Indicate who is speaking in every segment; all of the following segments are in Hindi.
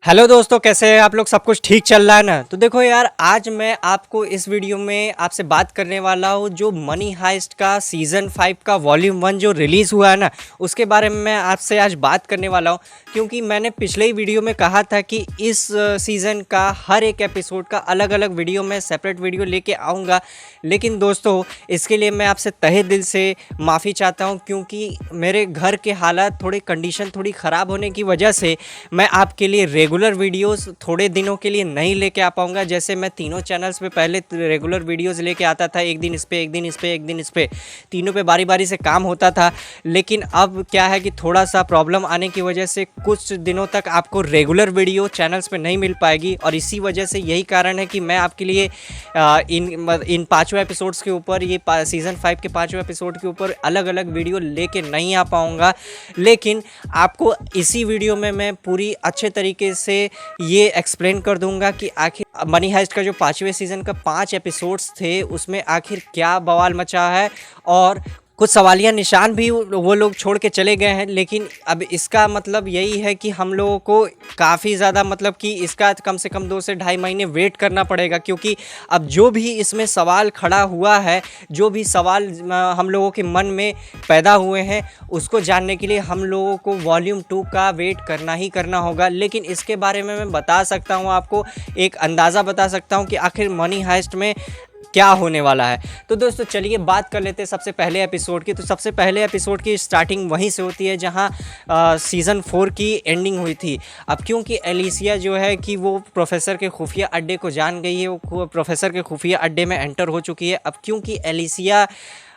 Speaker 1: हेलो दोस्तों, कैसे हैं आप लोग। सब कुछ ठीक चल रहा है ना। तो देखो यार, आज मैं आपको इस वीडियो में आपसे बात करने वाला हूँ जो मनी हाइस्ट का सीज़न 5 का वॉल्यूम 1 जो रिलीज़ हुआ है ना, उसके बारे में मैं आपसे आज बात करने वाला हूँ। क्योंकि मैंने पिछले ही वीडियो में कहा था कि इस सीज़न का हर एक एपिसोड का अलग अलग वीडियो में सेपरेट वीडियो लेके आऊँगा। लेकिन दोस्तों, इसके लिए मैं आपसे तहे दिल से माफ़ी चाहता हूँ, क्योंकि मेरे घर के हालात थोड़ी कंडीशन थोड़ी ख़राब होने की वजह से मैं आपके लिए रेगुलर वीडियोस थोड़े दिनों के लिए नहीं लेके आ पाऊँगा। जैसे मैं तीनों चैनल्स पे पहले रेगुलर वीडियोस लेके आता था, एक दिन इस पे, एक दिन इस पे, एक दिन इस पे, तीनों पे बारी बारी से काम होता था। लेकिन अब क्या है कि थोड़ा सा प्रॉब्लम आने की वजह से कुछ दिनों तक आपको रेगुलर वीडियो चैनल्स पे नहीं मिल पाएगी। और इसी वजह से यही कारण है कि मैं आपके लिए इन पाँचों एपिसोड्स के ऊपर, ये सीज़न 5 के पाँचों एपिसोड के ऊपर अलग अलग वीडियो लेके नहीं आ पाऊँगा। लेकिन आपको इसी वीडियो में मैं पूरी अच्छे तरीके से ये एक्सप्लेन कर दूंगा कि आखिर मनी हाइस्ट का जो 5वें सीज़न का 5 एपिसोड्स थे उसमें आखिर क्या बवाल मचा है। और कुछ सवालिया निशान भी वो लोग छोड़ के चले गए हैं। लेकिन अब इसका मतलब यही है कि हम लोगों को काफ़ी ज़्यादा, मतलब कि इसका कम से कम 2 से ढाई महीने वेट करना पड़ेगा। क्योंकि अब जो भी इसमें सवाल खड़ा हुआ है, जो भी सवाल हम लोगों के मन में पैदा हुए हैं, उसको जानने के लिए हम लोगों को वॉल्यूम 2 का वेट करना ही करना होगा। लेकिन इसके बारे में मैं बता सकता हूँ, आपको एक अंदाज़ा बता सकता हूँ कि आखिर मनी हाइस्ट में क्या होने वाला है। तो दोस्तों, चलिए बात कर लेते हैं सबसे पहले एपिसोड की। तो सबसे पहले एपिसोड की स्टार्टिंग वहीं से होती है जहां सीज़न 4 की एंडिंग हुई थी। अब क्योंकि एलिसिया जो है कि वो प्रोफेसर के खुफिया अड्डे को जान गई है, वो प्रोफेसर के खुफिया अड्डे में एंटर हो चुकी है। अब क्योंकि एलिसिया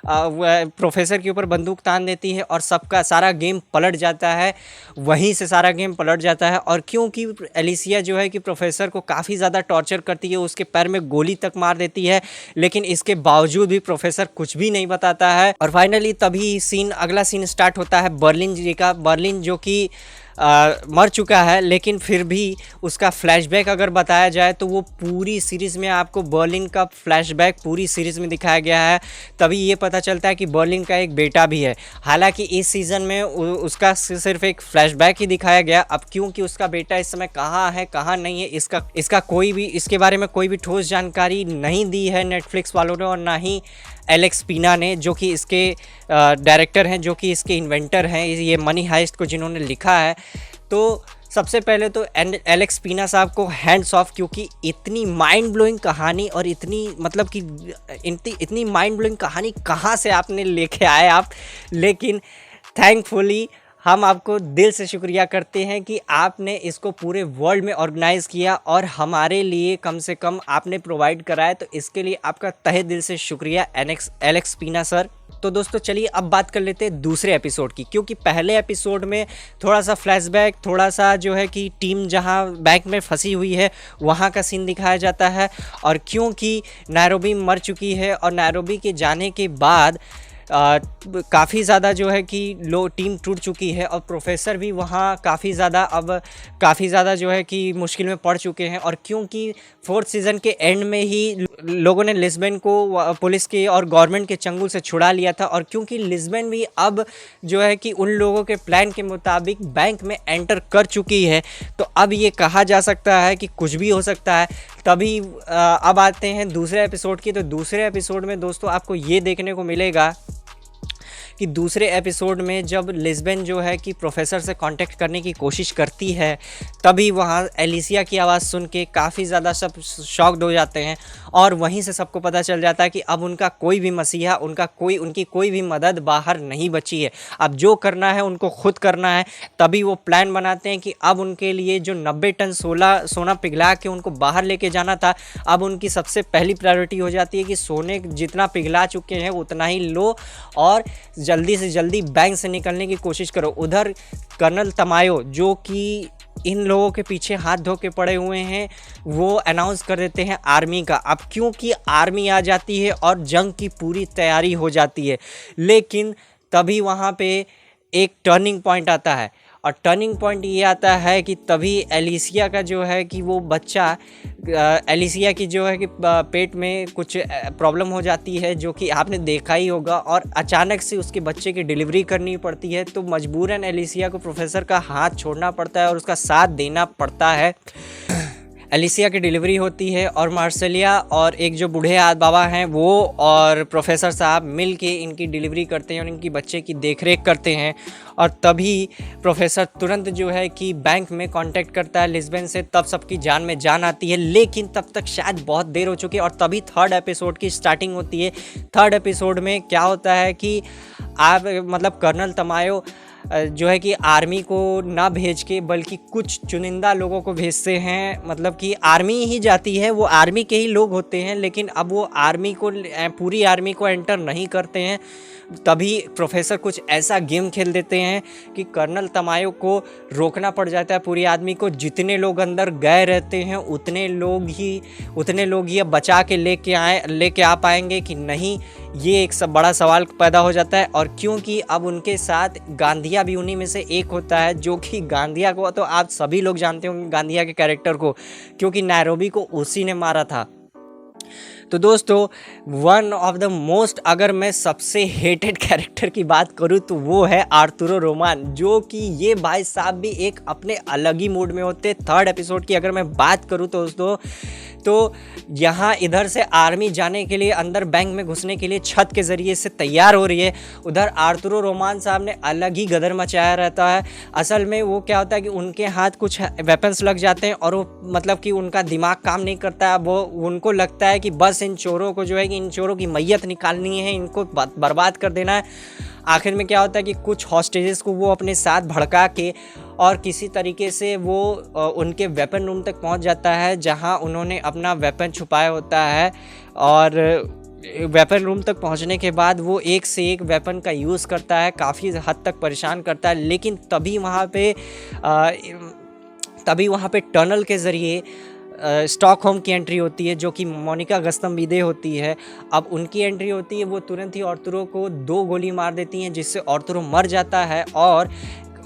Speaker 1: प्रोफेसर के ऊपर बंदूक तान देती है और सबका सारा गेम पलट जाता है, वहीं से सारा गेम पलट जाता है। और क्योंकि एलिसिया जो है कि प्रोफेसर को काफ़ी ज़्यादा टॉर्चर करती है, उसके पैर में गोली तक मार देती है, लेकिन इसके बावजूद भी प्रोफेसर कुछ भी नहीं बताता है। और फाइनली तभी अगला सीन स्टार्ट होता है बर्लिन जी का। बर्लिन जो कि मर चुका है, लेकिन फिर भी उसका फ्लैशबैक अगर बताया जाए तो वो पूरी सीरीज़ में आपको बर्लिन का फ्लैशबैक पूरी सीरीज़ में दिखाया गया है। तभी ये पता चलता है कि बर्लिन का एक बेटा भी है। हालांकि इस सीज़न में उसका सिर्फ एक फ्लैशबैक ही दिखाया गया। अब क्योंकि उसका बेटा इस समय कहाँ है कहाँ नहीं है, इसका कोई भी, इसके बारे में कोई भी ठोस जानकारी नहीं दी है नेटफ्लिक्स वालों ने, और ना ही एलेक्स पीना ने, जो कि इसके डायरेक्टर हैं, जो कि इसके इन्वेंटर हैं, ये मनी हाइस्ट को जिन्होंने लिखा है। तो सबसे पहले तो एलेक्स पीना साहब को हैंड्स ऑफ, क्योंकि इतनी माइंड ब्लोइंग कहानी और इतनी, मतलब कि इतनी माइंड ब्लोइंग कहानी कहाँ से आपने लेके आए आप। लेकिन थैंकफुली हम आपको दिल से शुक्रिया करते हैं कि आपने इसको पूरे वर्ल्ड में ऑर्गेनाइज़ किया और हमारे लिए कम से कम आपने प्रोवाइड कराया। तो इसके लिए आपका तहे दिल से शुक्रिया एलेक्स पीना सर। तो दोस्तों, चलिए अब बात कर लेते हैं दूसरे एपिसोड की। क्योंकि पहले एपिसोड में थोड़ा सा फ्लैशबैक, थोड़ा सा जो है कि टीम जहां बैंक में फंसी हुई है वहां का सीन दिखाया जाता है। और क्योंकि नैरोबी मर चुकी है और नैरोबी के जाने के बाद काफ़ी ज़्यादा जो है कि टीम टूट चुकी है, और प्रोफेसर भी वहाँ काफ़ी ज़्यादा जो है कि मुश्किल में पड़ चुके हैं। और क्योंकि 4th सीज़न के एंड में ही लोगों ने लिस्बन को पुलिस के और गवर्नमेंट के चंगुल से छुड़ा लिया था, और क्योंकि लिस्बन भी अब जो है कि उन लोगों के प्लान के मुताबिक बैंक में एंटर कर चुकी है, तो अब ये कहा जा सकता है कि कुछ भी हो सकता है। तभी अब आते हैं दूसरे एपिसोड की। तो दूसरे एपिसोड में दोस्तों आपको ये देखने को मिलेगा कि दूसरे एपिसोड में जब लिस्बन जो है कि प्रोफेसर से कांटेक्ट करने की कोशिश करती है, तभी वहाँ एलिसिया की आवाज़ सुन के काफ़ी ज़्यादा सब शॉक्ड हो जाते हैं। और वहीं से सबको पता चल जाता है कि अब उनका कोई भी मसीहा, उनकी कोई भी मदद बाहर नहीं बची है। अब जो करना है उनको खुद करना है। तभी वो प्लान बनाते हैं कि अब उनके लिए जो 90 टन सोना पिघला के उनको बाहर लेके जाना था, अब उनकी सबसे पहली प्रायोरिटी हो जाती है कि सोने जितना पिघला चुके हैं उतना ही लो और जल्दी से जल्दी बैंक से निकलने की कोशिश करो। उधर कर्नल तमायो, जो कि इन लोगों के पीछे हाथ धो के पड़े हुए हैं, वो अनाउंस कर देते हैं आर्मी का। अब क्योंकि आर्मी आ जाती है और जंग की पूरी तैयारी हो जाती है। लेकिन तभी वहाँ पे एक टर्निंग पॉइंट आता है, और टर्निंग पॉइंट ये आता है कि तभी एलिसिया का जो है कि वो बच्चा एलिसिया की जो है कि पेट में कुछ प्रॉब्लम हो जाती है, जो कि आपने देखा ही होगा, और अचानक से उसके बच्चे की डिलीवरी करनी पड़ती है। तो मजबूरन एलिसिया को प्रोफेसर का हाथ छोड़ना पड़ता है और उसका साथ देना पड़ता है। एलिसिया की डिलीवरी होती है और मार्सेलिया और एक जो बूढ़े बाबा हैं वो और प्रोफेसर साहब मिल के इनकी डिलीवरी करते हैं और इनकी बच्चे की देखरेख करते हैं। और तभी प्रोफेसर तुरंत जो है कि बैंक में कांटेक्ट करता है लिस्बन से, तब सबकी जान में जान आती है। लेकिन तब तक शायद बहुत देर हो चुकी है और तभी थर्ड एपिसोड की स्टार्टिंग होती है। थर्ड एपिसोड में क्या होता है कि आप मतलब कर्नल तमायो जो है कि आर्मी को ना भेज के बल्कि कुछ चुनिंदा लोगों को भेजते हैं, मतलब कि आर्मी ही जाती है, वो आर्मी के ही लोग होते हैं, लेकिन अब वो आर्मी को पूरी आर्मी को एंटर नहीं करते हैं। तभी प्रोफेसर कुछ ऐसा गेम खेल देते हैं कि कर्नल तमायो को रोकना पड़ जाता है पूरी आदमी को। जितने लोग अंदर गए रहते हैं उतने लोग ही अब बचा के लेके आ पाएंगे कि नहीं, ये एक सब बड़ा सवाल पैदा हो जाता है। और क्योंकि अब उनके साथ गांधिया भी उन्हीं में से एक होता है, जो कि गांधिया को तो आप सभी लोग जानते होंगे, गांधिया के कैरेक्टर को, क्योंकि नैरोबी को उसी ने मारा था। तो दोस्तों वन ऑफ द मोस्ट, अगर मैं सबसे हेटेड कैरेक्टर की बात करूँ तो वो है आर्तुरो रोमान, जो कि ये भाई साहब भी एक अपने अलग ही मूड में होते। थर्ड एपिसोड की अगर मैं बात करूँ तो दोस्तों, तो यहाँ इधर से आर्मी जाने के लिए, अंदर बैंक में घुसने के लिए छत के ज़रिए से तैयार हो रही है, उधर आर्तुरो रोमान साहब ने अलग ही गदर मचाया रहता है। असल में वो क्या होता है कि उनके हाथ कुछ वेपन्स लग जाते हैं और वो मतलब कि उनका दिमाग काम नहीं करता है। वो उनको लगता है कि बस इन चोरों को जो है कि इन चोरों की मैयत निकालनी है, इनको बर्बाद कर देना है। आखिर में क्या होता है कि कुछ हॉस्टेजेस को वो अपने साथ भड़का के और किसी तरीके से वो उनके वेपन रूम तक पहुंच जाता है, जहां उन्होंने अपना वेपन छुपाया होता है। और वेपन रूम तक पहुंचने के बाद वो एक से एक वेपन का यूज़ करता है, काफ़ी हद तक परेशान करता है। लेकिन तभी वहाँ पे टनल के ज़रिए स्टॉकहोम की एंट्री होती है, जो कि मोनिका गस्तम्बीदे होती है। अब उनकी एंट्री होती है, वो तुरंत ही आर्तुरो को 2 गोली मार देती हैं, जिससे आर्तुरो मर जाता है। और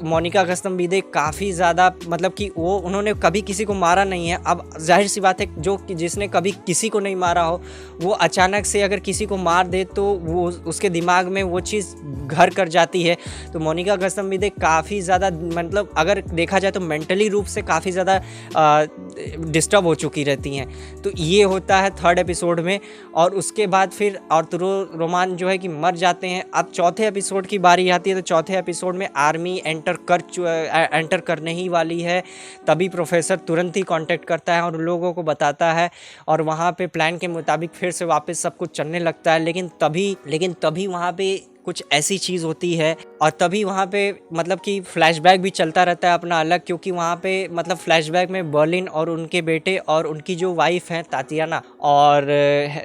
Speaker 1: मोनिका गस्तम्बीदे काफ़ी ज़्यादा मतलब कि उन्होंने कभी किसी को मारा नहीं है। अब जाहिर सी बात है, जिसने कभी किसी को नहीं मारा हो वो अचानक से अगर किसी को मार दे तो वो उसके दिमाग में वो चीज़ घर कर जाती है। तो मोनिका गस्तम्बीदे काफ़ी ज़्यादा मतलब अगर देखा जाए तो मेंटली रूप से काफ़ी ज़्यादा डिस्टर्ब हो चुकी रहती हैं। तो ये होता है थर्ड एपिसोड में। और उसके बाद फिर आर्तुरो रोमान जो है कि मर जाते हैं। अब चौथे एपिसोड की बारी आती है, तो चौथे एपिसोड में आर्मी एंटर करने ही वाली है। तभी प्रोफेसर तुरंत ही कांटेक्ट करता है और लोगों को बताता है, और वहाँ पे प्लान के मुताबिक फिर से वापस सब कुछ चलने लगता है। लेकिन तभी वहाँ पे कुछ ऐसी चीज़ होती है, और तभी वहाँ पे मतलब कि फ्लैशबैक भी चलता रहता है अपना अलग, क्योंकि वहाँ पे मतलब फ्लैशबैक में बर्लिन और उनके बेटे और उनकी जो वाइफ हैं तातियाना और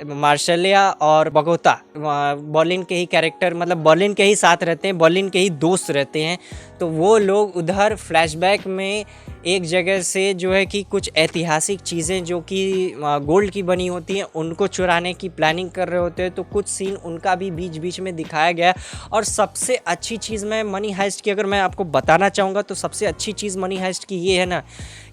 Speaker 1: मार्शलिया और बगोता, बर्लिन के ही कैरेक्टर मतलब बर्लिन के ही साथ रहते हैं, बर्लिन के ही दोस्त रहते हैं। तो वो लोग उधर फ्लैशबैक में एक जगह से जो है कि कुछ ऐतिहासिक चीज़ें जो कि गोल्ड की बनी होती हैं उनको चुराने की प्लानिंग कर रहे होते हैं। तो कुछ सीन उनका भी बीच बीच में दिखाया गया। और सबसे अच्छी चीज़ मैं मनी हाइस्ट की अगर मैं आपको बताना चाहूँगा, तो सबसे अच्छी चीज़ मनी हाइस्ट की ये है ना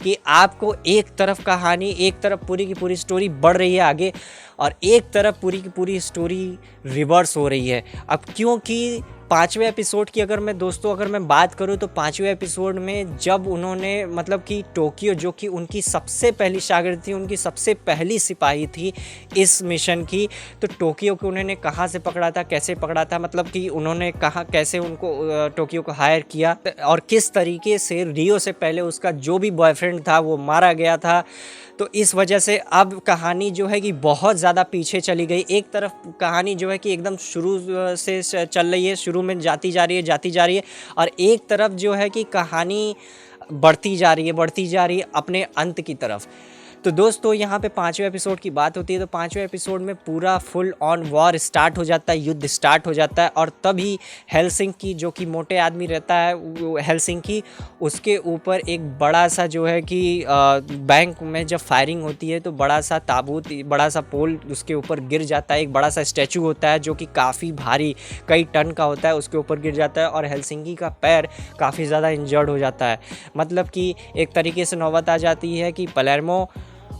Speaker 1: कि आपको एक तरफ कहानी, एक तरफ पूरी की पूरी स्टोरी बढ़ रही है आगे, और एक तरफ पूरी की पूरी स्टोरी रिवर्स हो रही है। अब क्योंकि 5वें एपिसोड की अगर मैं बात करूं, तो 5वें एपिसोड में जब उन्होंने मतलब कि टोक्यो, जो कि उनकी सबसे पहली शागिर्द थी, उनकी सबसे पहली सिपाही थी इस मिशन की, तो टोक्यो को उन्होंने कहाँ से पकड़ा था, कैसे पकड़ा था, मतलब कि उन्होंने कहाँ कैसे उनको टोक्यो को हायर किया, और किस तरीके से रियो से पहले उसका जो भी बॉयफ्रेंड था वो मारा गया था। तो इस वजह से अब कहानी जो है कि बहुत ज़्यादा पीछे चली गई। एक तरफ कहानी जो है कि एकदम शुरू से चल रही है, शुरू में जाती जा रही है, और एक तरफ जो है कि कहानी बढ़ती जा रही है अपने अंत की तरफ। तो दोस्तों यहाँ पे 5वें एपिसोड की बात होती है। तो 5वें एपिसोड में पूरा फुल ऑन वॉर स्टार्ट हो जाता है, युद्ध स्टार्ट हो जाता है। और तभी हेलसिंकी जो कि मोटे आदमी रहता है, हेलसिंकी, उसके ऊपर एक बड़ा सा जो है कि बैंक में जब फायरिंग होती है तो बड़ा सा ताबूत, बड़ा सा पोल उसके ऊपर गिर जाता है। एक बड़ा सा स्टैचू होता है जो कि काफ़ी भारी, कई टन का होता है, उसके ऊपर गिर जाता है और हेलसिंकी का पैर काफ़ी ज़्यादा इंजर्ड हो जाता है। मतलब कि एक तरीके से नौबत आ जाती है कि पलेर्मो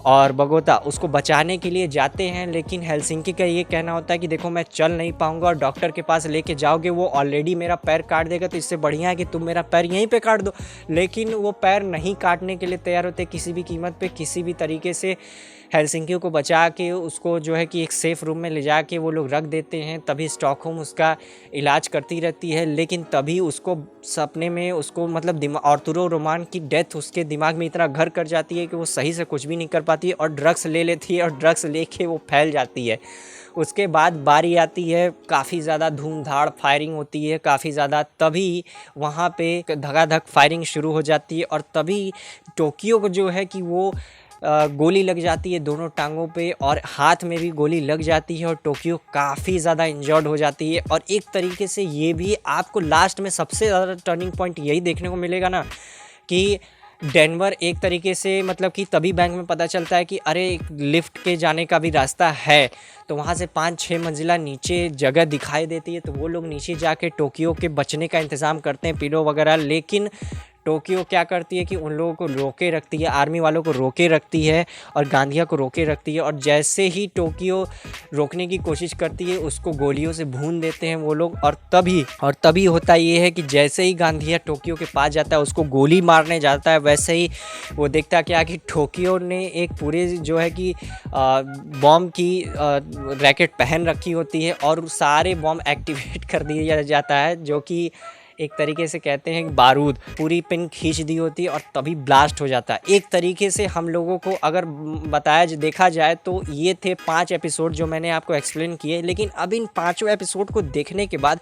Speaker 1: और बगोता उसको बचाने के लिए जाते हैं, लेकिन हेलसिंकी का ये कहना होता है कि देखो मैं चल नहीं पाऊंगा और डॉक्टर के पास लेके जाओगे वो ऑलरेडी मेरा पैर काट देगा, तो इससे बढ़िया है कि तुम मेरा पैर यहीं पे काट दो। लेकिन वो पैर नहीं काटने के लिए तैयार होते किसी भी कीमत पे, किसी भी तरीके से हेलसिंकी को बचा के उसको जो है कि एक सेफ़ रूम में ले जा के वो लोग रख देते हैं। तभी स्टॉकहोम उसका इलाज करती रहती है, लेकिन तभी उसको सपने में उसको मतलब आर्थुरो रोमान की डेथ उसके दिमाग में इतना घर कर जाती है कि वो सही से कुछ भी नहीं कर पाती है और ड्रग्स ले लेती है और ड्रग्स लेके वो फैल जाती है। उसके बाद बारी आती है, काफ़ी ज़्यादा धूमधाड़ फायरिंग होती है, काफ़ी ज़्यादा। तभी वहाँ पे धगाधक फायरिंग शुरू हो जाती है और तभी टोक्यो को जो है कि वो गोली लग जाती है दोनों टांगों पे और हाथ में भी गोली लग जाती है और टोक्यो काफ़ी ज़्यादा इंजर्ड हो जाती है। और एक तरीके से ये भी आपको लास्ट में सबसे ज़्यादा टर्निंग पॉइंट यही देखने को मिलेगा ना कि डेनवर एक तरीके से मतलब कि तभी बैंक में पता चलता है कि अरे लिफ्ट के जाने का भी रास्ता है। तो वहाँ से 5-6 मंजिला नीचे जगह दिखाई देती है, तो वो लोग नीचे जाके टोक्यो के बचने का इंतज़ाम करते हैं, पिलो वगैरह। लेकिन टोक्यो क्या करती है कि उन लोगों को रोके रखती है, आर्मी वालों को रोके रखती है और गांधिया को रोके रखती है। और जैसे ही टोक्यो रोकने की कोशिश करती है उसको गोलियों से भून देते हैं वो लोग। और तभी होता ये है कि जैसे ही गांधिया टोक्यो के पास जाता है उसको गोली मारने जाता है, वैसे ही वो देखता क्या कि टोक्यो ने एक पूरे जो है कि बॉम्ब की रैकेट पहन रखी होती है और सारे बॉम्ब एक्टिवेट कर दिया जाता है, जो कि एक तरीके से कहते हैं बारूद, पूरी पिन खींच दी होती है और तभी ब्लास्ट हो जाता है। एक तरीके से हम लोगों को अगर देखा जाए तो ये थे 5 एपिसोड जो मैंने आपको एक्सप्लेन किए। लेकिन अब इन 5 एपिसोड को देखने के बाद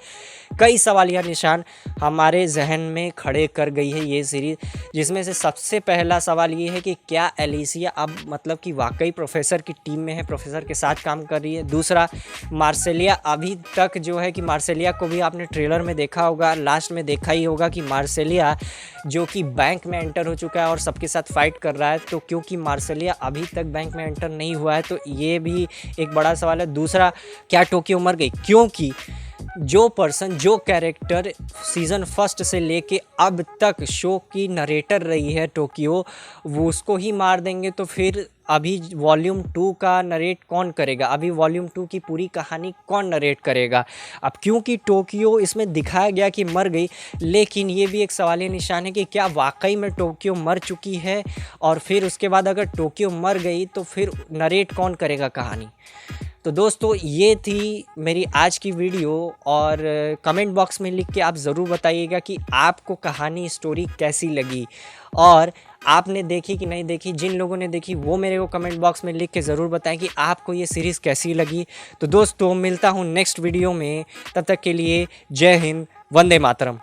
Speaker 1: कई सवालिया निशान हमारे जहन में खड़े कर गई है ये सीरीज़, जिसमें से सबसे पहला सवाल ये है कि क्या एलिसिया अब मतलब कि वाकई प्रोफेसर की टीम में है, प्रोफेसर के साथ काम कर रही है। दूसरा, मार्सेलिया अभी तक जो है कि मार्सेलिया को भी आपने ट्रेलर में देखा होगा, लास्ट में देखा ही होगा कि मार्सेलिया जो कि बैंक में एंटर हो चुका है और सबके साथ फाइट कर रहा है। तो क्योंकि मार्सेलिया अभी तक बैंक में एंटर नहीं हुआ है तो ये भी एक बड़ा सवाल है। दूसरा, क्या टोक्यो मर गई? क्योंकि जो कैरेक्टर सीज़न 1 से लेके अब तक शो की नरेटर रही है टोक्यो, वो उसको ही मार देंगे तो फिर अभी वॉल्यूम 2 का नरेट कौन करेगा? अभी वॉल्यूम 2 की पूरी कहानी कौन नरेट करेगा? अब क्योंकि टोक्यो इसमें दिखाया गया कि मर गई, लेकिन ये भी एक सवालिया निशान है कि क्या वाकई में टोक्यो मर चुकी है? और फिर उसके बाद अगर टोक्यो मर गई तो फिर नरेट कौन करेगा कहानी? तो दोस्तों ये थी मेरी आज की वीडियो और कमेंट बॉक्स में लिख के आप ज़रूर बताइएगा कि आपको कहानी स्टोरी कैसी लगी और आपने देखी कि नहीं देखी। जिन लोगों ने देखी वो मेरे को कमेंट बॉक्स में लिख के ज़रूर बताएं कि आपको ये सीरीज़ कैसी लगी। तो दोस्तों मिलता हूँ नेक्स्ट वीडियो में, तब तक के लिए जय हिंद, वंदे मातरम।